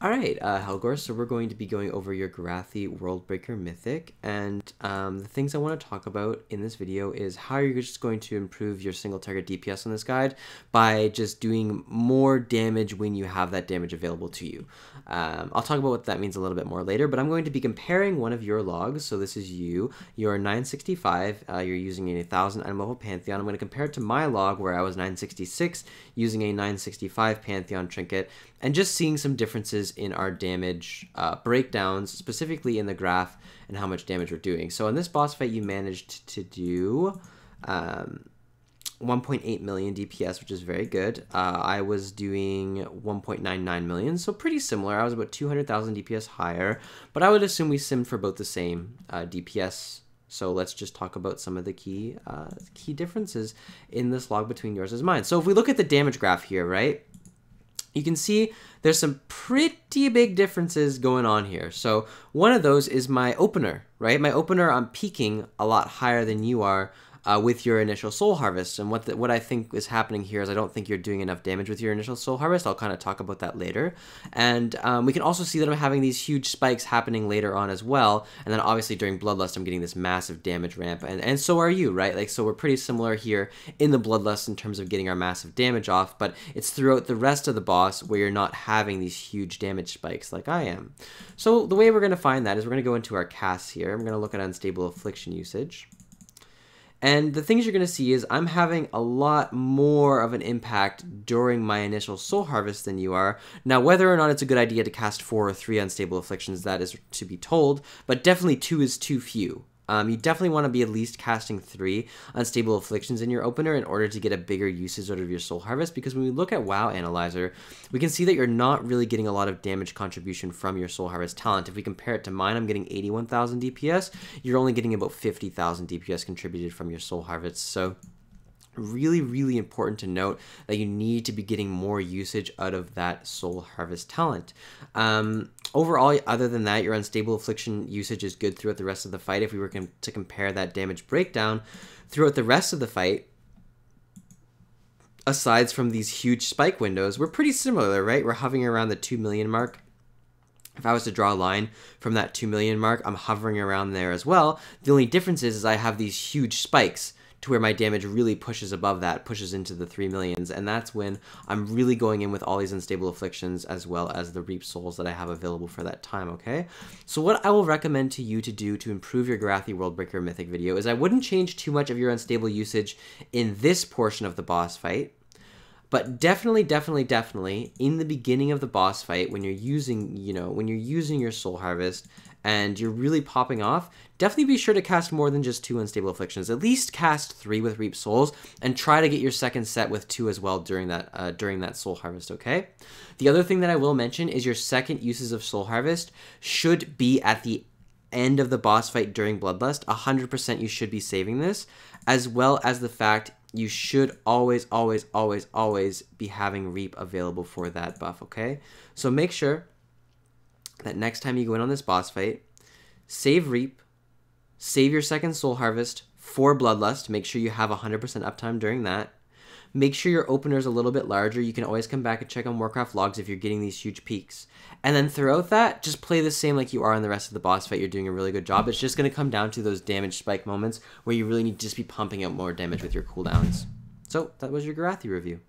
Alright, Helgor, so we're going to be going over your Gorathi Worldbreaker Mythic, and the things I want to talk about in this video is how you're just going to improve your single target DPS on this guide by just doing more damage when you have that damage available to you. I'll talk about what that means a little bit more later, but I'm going to be comparing one of your logs. So this is you're 965, you're using a 1000 item level Pantheon. I'm going to compare it to my log where I was 966 using a 965 Pantheon trinket, and just seeing some differences in our damage breakdowns, specifically in the graph and how much damage we're doing. So in this boss fight, you managed to do 1.8 million DPS, which is very good. I was doing 1.99 million, so pretty similar. I was about 200,000 DPS higher, but I would assume we simmed for about the same DPS. So let's just talk about some of the key differences in this log between yours and mine. So if we look at the damage graph here, right? You can see there's some pretty big differences going on here. So one of those is my opener, right? My opener, I'm peaking a lot higher than you are with your initial soul harvest. And what I think is happening here is I don't think you're doing enough damage with your initial soul harvest. I'll kind of talk about that later. And we can also see that I'm having these huge spikes happening later on as well. And then obviously during Bloodlust, I'm getting this massive damage ramp. And so are you, right? Like, so we're pretty similar here in the Bloodlust in terms of getting our massive damage off, but it's throughout the rest of the boss where you're not having these huge damage spikes like I am. So the way we're going to find that is we're going to go into our casts here. I'm going to look at Unstable Affliction usage. And the things you're going to see is I'm having a lot more of an impact during my initial soul harvest than you are. Now, whether or not it's a good idea to cast 4 or 3 Unstable Afflictions, that is to be told, but definitely 2 is too few. You definitely want to be at least casting 3 Unstable Afflictions in your opener in order to get a bigger usage out of your Soul Harvest, because when we look at WoW Analyzer, we can see that you're not really getting a lot of damage contribution from your Soul Harvest talent. If we compare it to mine, I'm getting 81,000 DPS. You're only getting about 50,000 DPS contributed from your Soul Harvest. So really, really important to note that you need to be getting more usage out of that Soul Harvest talent. Overall, other than that, your Unstable Affliction usage is good throughout the rest of the fight. If we were to compare that damage breakdown throughout the rest of the fight, aside from these huge spike windows, we're pretty similar, right? We're hovering around the 2 million mark. If I was to draw a line from that 2 million mark, I'm hovering around there as well. The only difference is I have these huge spikes to where my damage really pushes above that, pushes into the 3 millions, and that's when I'm really going in with all these Unstable Afflictions as well as the Reap Souls that I have available for that time, okay? So what I will recommend to you to do to improve your Gorathi Worldbreaker Mythic video is I wouldn't change too much of your unstable usage in this portion of the boss fight, but definitely in the beginning of the boss fight when you're using, when you're using your Soul Harvest and you're really popping off, definitely be sure to cast more than just 2 Unstable Afflictions. At least cast 3 with Reap Souls, and try to get your second set with 2 as well during that Soul Harvest, okay? The other thing that I will mention is your second uses of Soul Harvest should be at the end of the boss fight during Bloodlust. 100% you should be saving this, as well as the fact you should always be having Reap available for that buff, okay? So make sure that next time you go in on this boss fight, save Reap, save your second Soul Harvest for Bloodlust. Make sure you have 100% uptime during that. Make sure your opener is a little bit larger. You can always come back and check on Warcraft logs if you're getting these huge peaks. And then throughout that, just play the same like you are in the rest of the boss fight. You're doing a really good job. It's just going to come down to those damage spike moments where you really need to just be pumping out more damage with your cooldowns. So that was your Gorathi review.